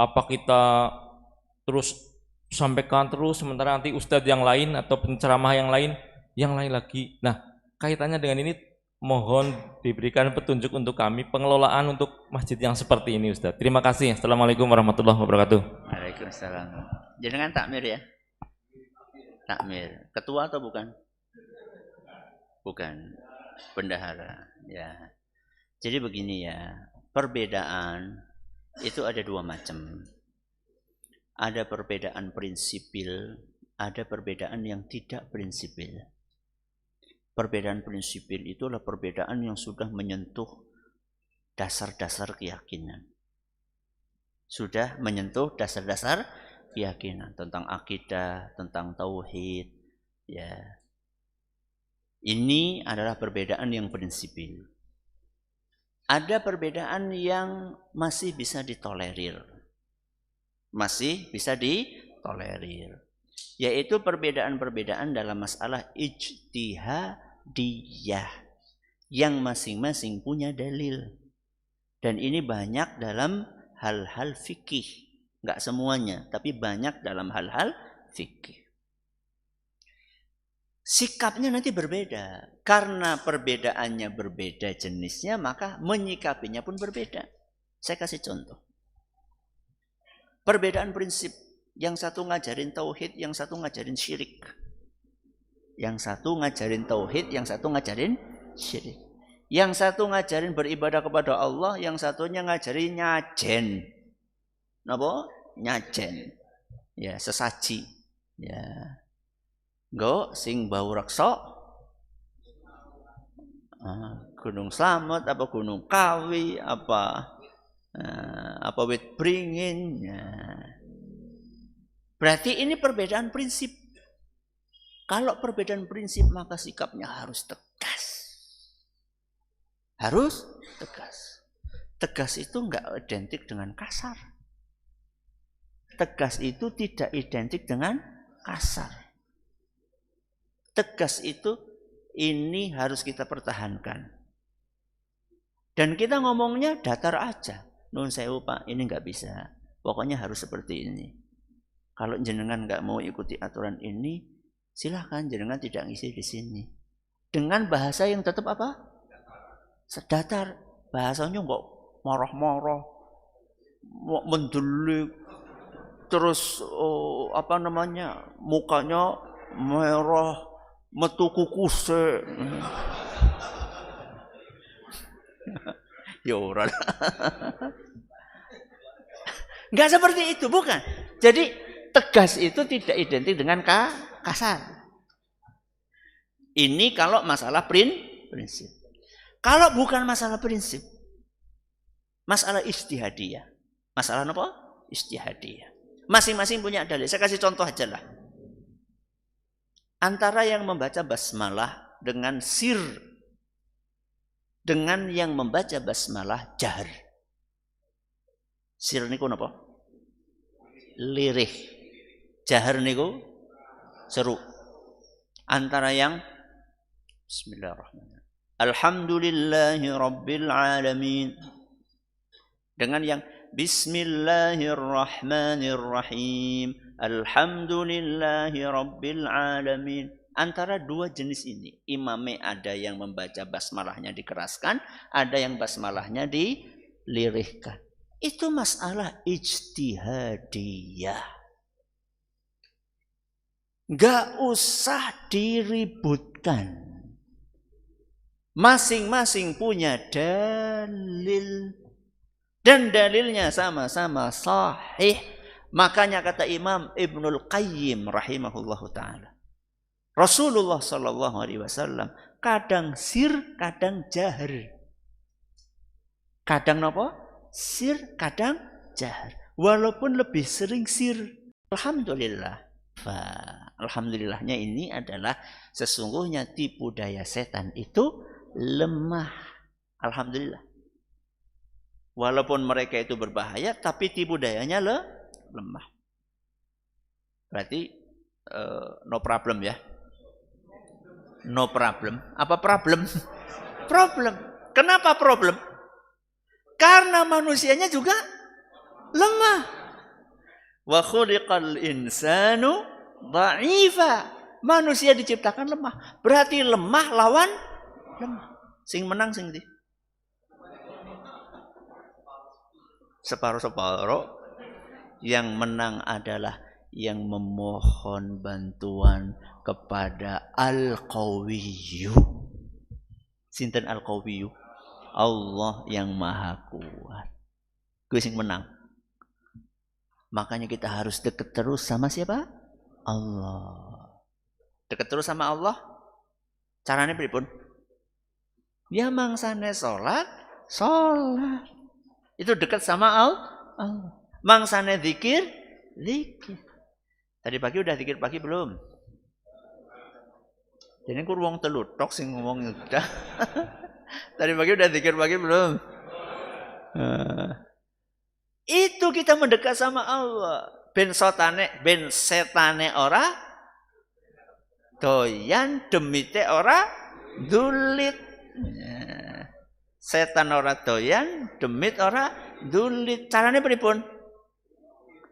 Apa kita terus sampaikan terus, sementara nanti Ustadz yang lain atau penceramah yang lain lagi. Nah, kaitannya dengan ini mohon diberikan petunjuk untuk kami pengelolaan untuk masjid yang seperti ini Ustadz. Terima kasih. Assalamualaikum warahmatullahi wabarakatuh. Waalaikumsalam. Jenengan takmir ya? Takmir. Ketua atau bukan? Bukan. Bendahara. Ya. Jadi begini ya. Perbedaan itu ada dua macam. Ada perbedaan prinsipil, ada perbedaan yang tidak prinsipil. Perbedaan prinsipil itulah perbedaan yang sudah menyentuh dasar-dasar keyakinan. Sudah menyentuh dasar-dasar keyakinan tentang akidah, tentang tauhid, ya. Ini adalah perbedaan yang prinsipil. Ada perbedaan yang masih bisa ditolerir. Masih bisa ditolerir. Yaitu perbedaan-perbedaan dalam masalah ijtihadiyah. Yang masing-masing punya dalil. Dan ini banyak dalam hal-hal fikih. Enggak semuanya, tapi banyak dalam hal-hal fikih. Sikapnya nanti berbeda. Karena perbedaannya berbeda jenisnya, maka menyikapinya pun berbeda. Saya kasih contoh. Perbedaan prinsip. Yang satu ngajarin tauhid, yang satu ngajarin syirik. Yang satu ngajarin tauhid, yang satu ngajarin syirik. Yang satu ngajarin beribadah kepada Allah, yang satunya ngajarin nyajen. Napa? Nyajen. Ya, sesaji. Ya. Go sing bau reksa. Gunung Slamet apa Gunung Kawi apa wit beringin. Berarti ini perbedaan prinsip. Kalau perbedaan prinsip maka sikapnya harus tegas. Harus tegas. Tegas itu enggak identik dengan kasar. Tegas itu tidak identik dengan kasar. Tegas itu ini harus kita pertahankan. Dan kita ngomongnya datar aja. Nun sewu Pak, ini enggak bisa. Pokoknya harus seperti ini. Kalau jenengan enggak mau ikuti aturan ini, silahkan jenengan tidak ngisi di sini. Dengan bahasa yang tetap apa? Sedatar. Bahasanya enggak marah-marah, mendelik, terus mukanya merah, metu kukuse. Ya ora. Enggak seperti itu, bukan. Jadi tegas itu tidak identik dengan kasar. Ini kalau masalah prinsip. Kalau bukan masalah prinsip, masalah ijtihadiyah. Masalah apa? Ijtihadiyah. Masing-masing punya dalil. Saya kasih contoh aja lah. Antara yang membaca basmalah dengan sir, dengan yang membaca basmalah jahar. Sir niku napa? Lirih. Jahar niku seru. Antara yang Bismillahirrahmanirrahim. Alhamdulillahi Rabbil Alamin. Dengan yang Bismillahirrahmanirrahim. Alhamdulillahi Rabbil Alamin. Antara dua jenis ini, imamnya ada yang membaca basmalahnya dikeraskan, ada yang basmalahnya dilirihkan. Itu masalah ijtihadiyah. Gak usah diributkan. Masing-masing punya dalil. Dan dalilnya sama-sama sahih. Makanya kata Imam Ibnul Qayyim rahimahullahu ta'ala. Rasulullah sallallahu alaihi wasallam kadang sir, kadang jahar. Kadang apa? Sir, kadang jahar. Walaupun lebih sering sir. Alhamdulillah. Alhamdulillahnya ini adalah sesungguhnya tipu daya setan itu lemah. Alhamdulillah. Walaupun mereka itu berbahaya, tapi tipu dayanya lemah. Berarti no problem ya. No problem. Apa problem? Problem. Kenapa problem? Karena manusianya juga lemah. Wa khuliqal insanu dha'ifa. Manusia diciptakan lemah. Berarti lemah lawan lemah. Sing menang sing ndi? Separuh-separuh. Yang menang adalah yang memohon bantuan kepada Al-Qawiyyu. Sinten Al-Qawiyyu? Allah yang maha kuat. Gue sing menang. Makanya kita harus dekat terus sama siapa? Allah. Dekat terus sama Allah. Caranya pripun? Ya mangsane salat. Itu dekat sama Allah. Mangsane zikir. Tadi pagi udah zikir pagi belum? Jadi ku wong telu tok sing ngomong udah. Tadi pagi udah zikir pagi belum? Itu kita mendekat sama Allah. Ben setane ora doyan, demite ora dulit. Setan ora doyan, demit ora dulit. Carane pripun?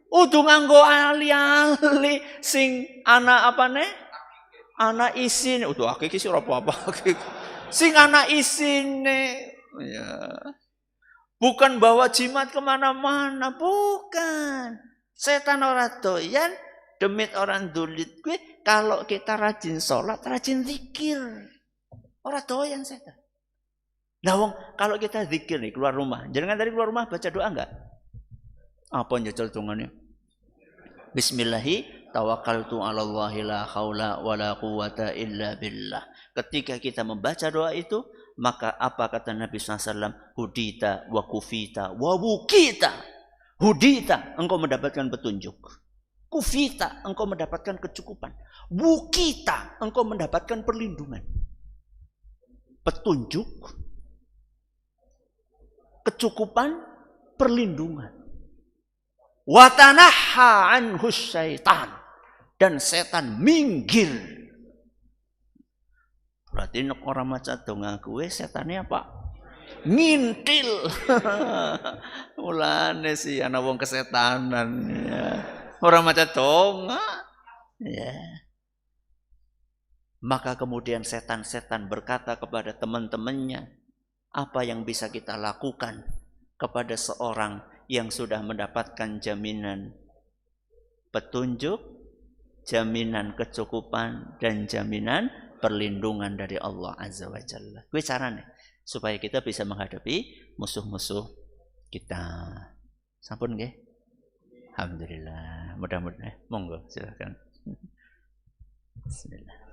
Udu nganggo ali-ali sing ana apane? Ana isin. Udu akeh iki ora apa-apa. Sing ana isine. Ya. Bukan bawa jimat kemana-mana, bukan. Setan orang doyan, demit orang dulit gue. Kalau kita rajin sholat, rajin zikir, orang doyan setan. Nah, kalau kita zikir nih keluar rumah, jangan dari keluar rumah baca doa enggak? Apa nyocol tungannya? Bismillahi tawakkaltu 'alallahi la haula wala quwata illa billah. Ketika kita membaca doa itu, maka apa kata Nabi SAW? Hudita wa kufita wa wukita. Hudita, engkau mendapatkan petunjuk. Kufita, engkau mendapatkan kecukupan. Wukita, engkau mendapatkan perlindungan. Petunjuk, kecukupan, perlindungan. Watanaha anhus syaitan. Dan setan minggir. Berarti nek orang maca donga kuwe setane apa? Ngintil. Mulane sih ana wong kesetanan ya. Orang maca donga. Ya. Maka kemudian setan-setan berkata kepada teman-temannya, apa yang bisa kita lakukan kepada seorang yang sudah mendapatkan jaminan petunjuk, jaminan kecukupan, dan jaminan perlindungan dari Allah Azza wa Jalla. Kuwi carane supaya kita bisa menghadapi musuh-musuh kita. Sampun nggih? Alhamdulillah. Mudah-mudahan. Monggo silakan. Bismillah.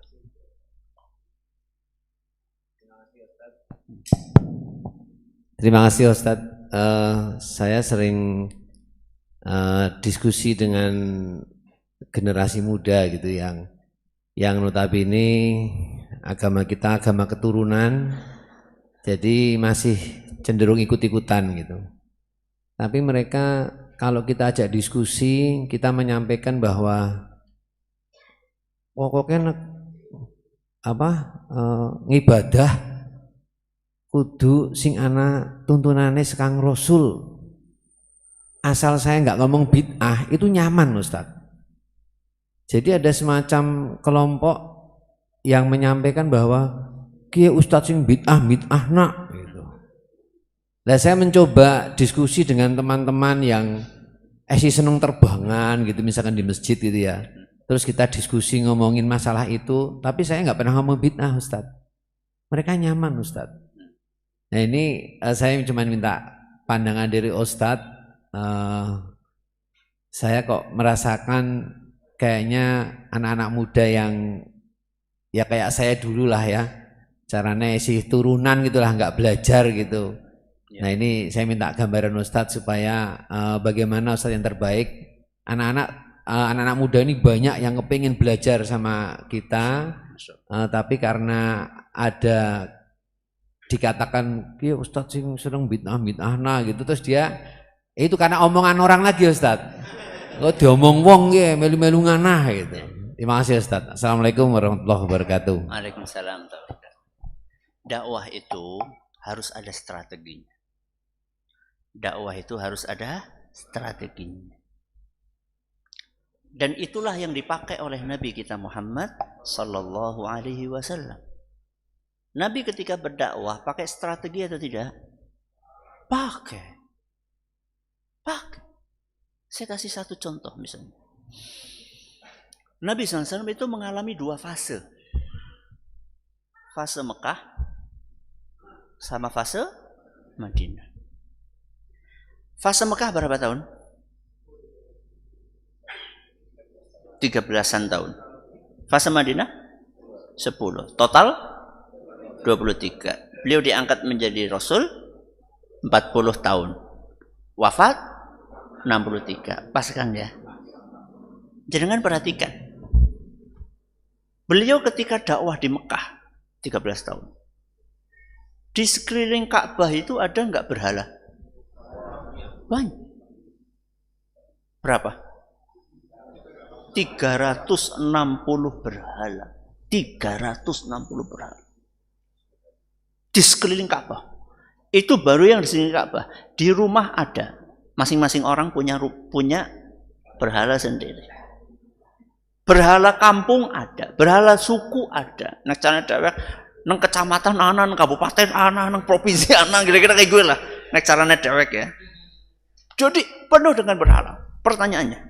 Terima kasih Ustadz. Saya sering diskusi dengan generasi muda gitu yang yang notabene agama kita agama keturunan, jadi masih cenderung ikut-ikutan gitu. Tapi mereka kalau kita ajak diskusi, kita menyampaikan bahwa pokoknya ngibadah kudu sing ana tuntunane sekang Rasul. Asal saya nggak ngomong bid'ah itu nyaman Ustaz. Jadi ada semacam kelompok yang menyampaikan bahwa kiye Ustaz sing bid'ah nak gitu. Nah, saya mencoba diskusi dengan teman-teman yang seneng terbangan gitu misalkan di masjid gitu ya. Terus kita diskusi ngomongin masalah itu, tapi saya nggak pernah ngomong bid'ah Ustaz. Mereka nyaman Ustaz. Nah ini saya cuma minta pandangan dari Ustaz. Saya kok merasakan kayaknya anak-anak muda yang ya kayak saya dulu lah ya, caranya sih turunan gitulah, nggak belajar gitu. Nah ini saya minta gambaran Ustadz supaya bagaimana Ustadz yang terbaik. Anak-anak muda ini banyak yang kepingin belajar sama kita, tapi karena ada dikatakan ya Ustadz sing sering bid'ah nah gitu, terus dia itu karena omongan orang lagi Ustadz. Kok diomong wong ya melu-melu nganah gitu. Terima kasih Ustadz. Assalamualaikum warahmatullahi wabarakatuh. Waalaikumsalam. Dakwah itu harus ada strateginya. Dakwah itu harus ada strateginya. Dan itulah yang dipakai oleh Nabi kita Muhammad sallallahu alaihi wasallam. Nabi ketika berdakwah pakai strategi atau tidak? Pakai. Saya kasih satu contoh misalnya. Nabi SAW itu mengalami dua fase. Fase Mekah sama fase Madinah. Fase Mekah berapa tahun? 13-an tahun. Fase Madinah 10. Total 23. Beliau diangkat menjadi Rasul 40 tahun. Wafat 63. Pas kan ya? Jangan perhatikan. Beliau ketika dakwah di Mekah 13 tahun. Di sekeliling Ka'bah itu ada enggak berhala? Banyak. Berapa? 360 berhala. 360 berhala. Di sekeliling Ka'bah. Itu baru yang di sekeliling Ka'bah. Di rumah ada. Masing-masing orang punya berhala sendiri. Berhala kampung ada, berhala suku ada. Nek cara dewek nang kecamatan ana, nang kabupaten ana, nang provinsi ana, kira-kira kayak gue lah. Nek carane dewek ya. Jadi penuh dengan berhala. Pertanyaannya,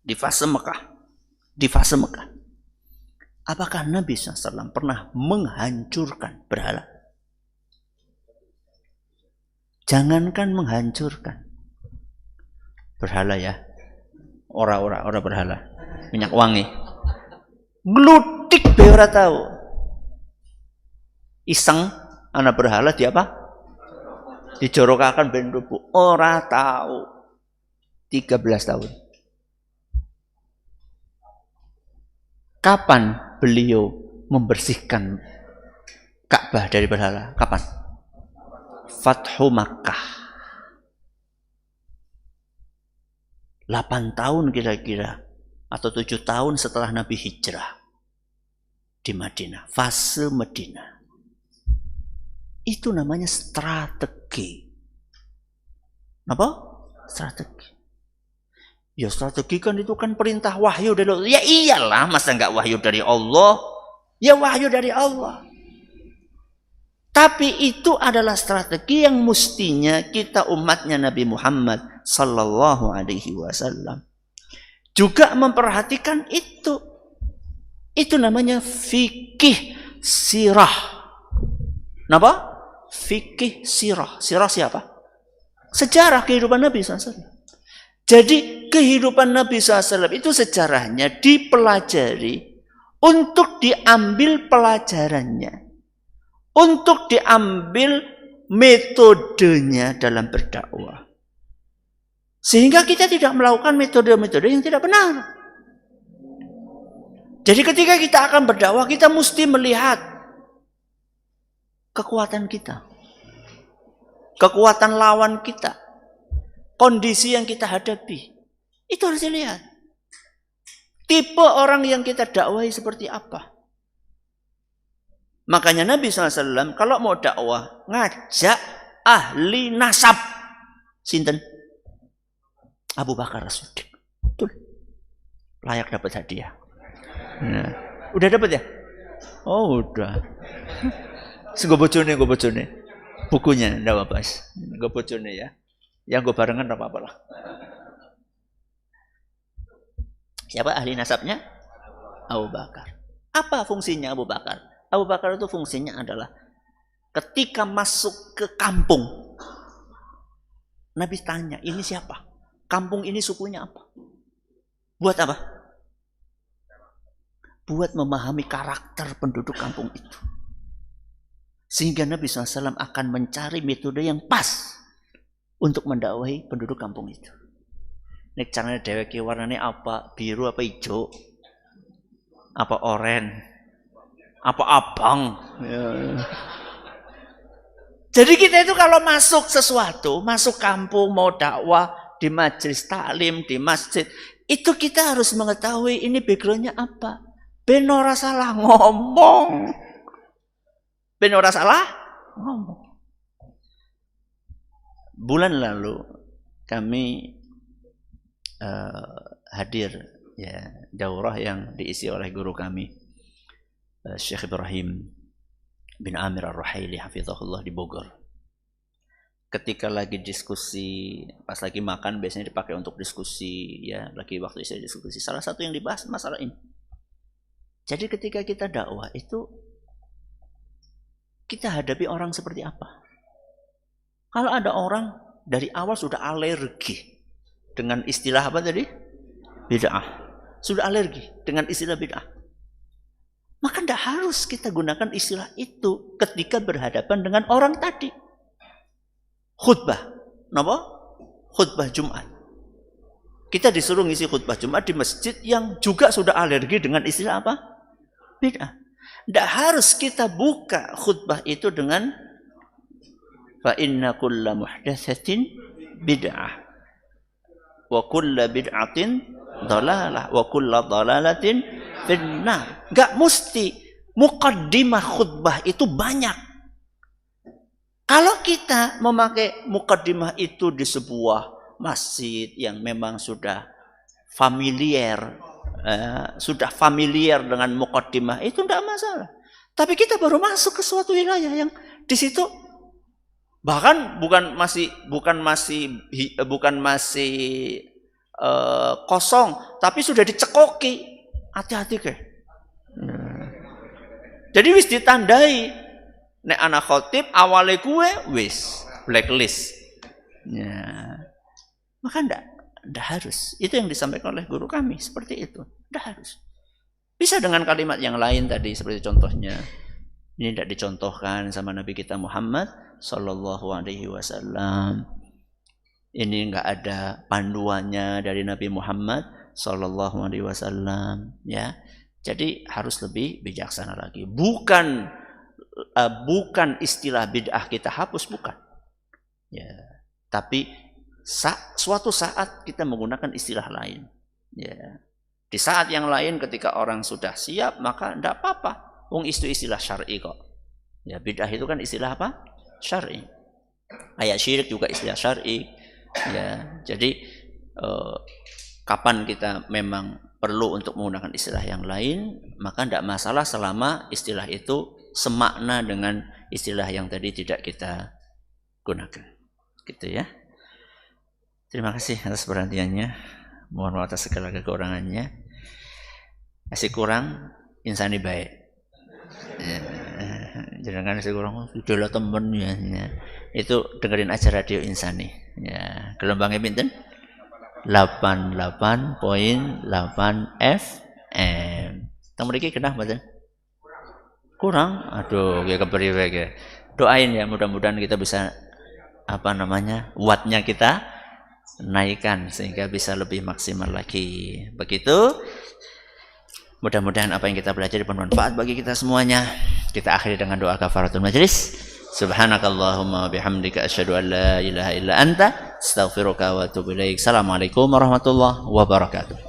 di fase Mekah, apakah Nabi SAW pernah menghancurkan berhala? Jangankan menghancurkan berhala ya, ora berhala, minyak wangi, glutik be ora tahu. Iseng anak berhala di apa? Dijorokakan ben rubuh, ora tahu. 13 tahun. Kapan beliau membersihkan Ka'bah dari berhala? Kapan? Fathu Makkah. 8 tahun kira-kira atau 7 tahun setelah Nabi hijrah di Madinah, fase Madinah. Itu namanya strategi. Apa? Strategi. Ya strategi kan itu kan perintah wahyu dari Allah. Ya iyalah, masa enggak wahyu dari Allah? Ya wahyu dari Allah. Tapi itu adalah strategi yang mestinya kita umatnya Nabi Muhammad sallallahu alaihi wasallam juga memperhatikan itu. Itu namanya fikih sirah. Kenapa? Fikih sirah. Sirah siapa? Sejarah kehidupan Nabi SAW. Jadi kehidupan Nabi SAW itu sejarahnya dipelajari untuk diambil pelajarannya. Untuk diambil metodenya dalam berdakwah. Sehingga kita tidak melakukan metode-metode yang tidak benar. Jadi ketika kita akan berdakwah, kita mesti melihat kekuatan kita, kekuatan lawan kita, kondisi yang kita hadapi. Itu harus dilihat. Tipe orang yang kita dakwahi seperti apa. Makanya Nabi SAW kalau mau dakwah, ngajak ahli nasab. Sinten? Abu Bakar As-Siddiq. Betul. Layak dapat hadiah. Nah, udah dapat ya? Oh, udah. Gue bocone. Bukunya enggak apa-apa. Gue bocone ya. Yang gue barengan enggak apa-apa lah. Siapa ahli nasabnya? Abu Bakar. Apa fungsinya Abu Bakar? Abu Bakar itu fungsinya adalah ketika masuk ke kampung, Nabi tanya, ini siapa? Kampung ini sukunya apa? Buat apa? Buat memahami karakter penduduk kampung itu. Sehingga Nabi SAW akan mencari metode yang pas untuk mendakwahi penduduk kampung itu. Ini caranya dheweke warnanya apa? Biru apa hijau? Apa oranye? Apa abang? Ya. Jadi kita itu kalau masuk sesuatu, masuk kampung, mau dakwah, di majelis taklim, di masjid, itu kita harus mengetahui ini backgroundnya apa. Ben ora salah ngomong. Ben ora salah ngomong. Bulan lalu kami hadir ya daurah yang diisi oleh guru kami Syekh Ibrahim bin Amir Ar-Ruhaili hafizahullah di Bogor. Ketika lagi diskusi, pas lagi makan biasanya dipakai untuk diskusi ya, lagi waktu istirahat diskusi. Salah satu yang dibahas masalah ini. Jadi ketika kita dakwah itu kita hadapi orang seperti apa? Kalau ada orang dari awal sudah alergi dengan istilah apa tadi? Bid'ah. Sudah alergi dengan istilah bid'ah. Maka tidak harus kita gunakan istilah itu ketika berhadapan dengan orang tadi. Khutbah. Kenapa? Khutbah Jumat. Kita disuruh ngisi khutbah Jumat di masjid yang juga sudah alergi dengan istilah apa? Bid'ah. Tidak harus kita buka khutbah itu dengan fa inna kulla muhdatsatin bid'ah wa kulla bid'atin dhalalah wa kulla dhalalatin finnar. Enggak mesti muqaddimah khutbah itu banyak. Kalau kita memakai muqaddimah itu di sebuah masjid yang memang sudah familiar dengan muqaddimah itu tidak masalah. Tapi kita baru masuk ke suatu wilayah yang di situ bahkan bukan masih kosong, tapi sudah dicekoki. Hati-hati ke. Jadi wis ditandai nek anak khotib awale kuwe wis blacklist. Ya. Maka ndak harus. Itu yang disampaikan oleh guru kami seperti itu. Ndak harus. Bisa dengan kalimat yang lain tadi seperti contohnya. Ini tidak dicontohkan sama Nabi kita Muhammad Sallallahu Alaihi Wasallam. Ini enggak ada panduannya dari Nabi Muhammad Sallallahu Alaihi Wasallam. Ya, jadi harus lebih bijaksana lagi. Bukan istilah bid'ah kita hapus, bukan. Ya, tapi suatu saat kita menggunakan istilah lain. Ya, di saat yang lain ketika orang sudah siap maka tidak apa-apa. Wong itu istilah syar'i kok. Ya, bid'ah itu kan istilah apa? Syar'i. Ayat syirik juga istilah syar'i. Ya, jadi kapan kita memang perlu untuk menggunakan istilah yang lain, maka tidak masalah selama istilah itu semakna dengan istilah yang tadi tidak kita gunakan. Gitu ya. Terima kasih atas perhatiannya. Mohon maaf atas segala kekurangannya. Masih kurang insani baik. Ya, jangan masih kurang sudah temen ya. Itu dengerin aja radio Insani. Ya, gelombangnya pinten? 88.8 FM. Teng mriki kenah mboten? Kurang. Aduh, ya kepriwe ya. Doain ya mudah-mudahan kita bisa wattnya kita naikkan sehingga bisa lebih maksimal lagi. Begitu. Mudah-mudahan apa yang kita pelajari bermanfaat bagi kita semuanya. Kita akhiri dengan doa kafaratul majlis. Subhanakallahumma bihamdika asyhadu an la ilaha illa anta astaghfiruka wa atubu ilaik. Assalamualaikum warahmatullahi wabarakatuh.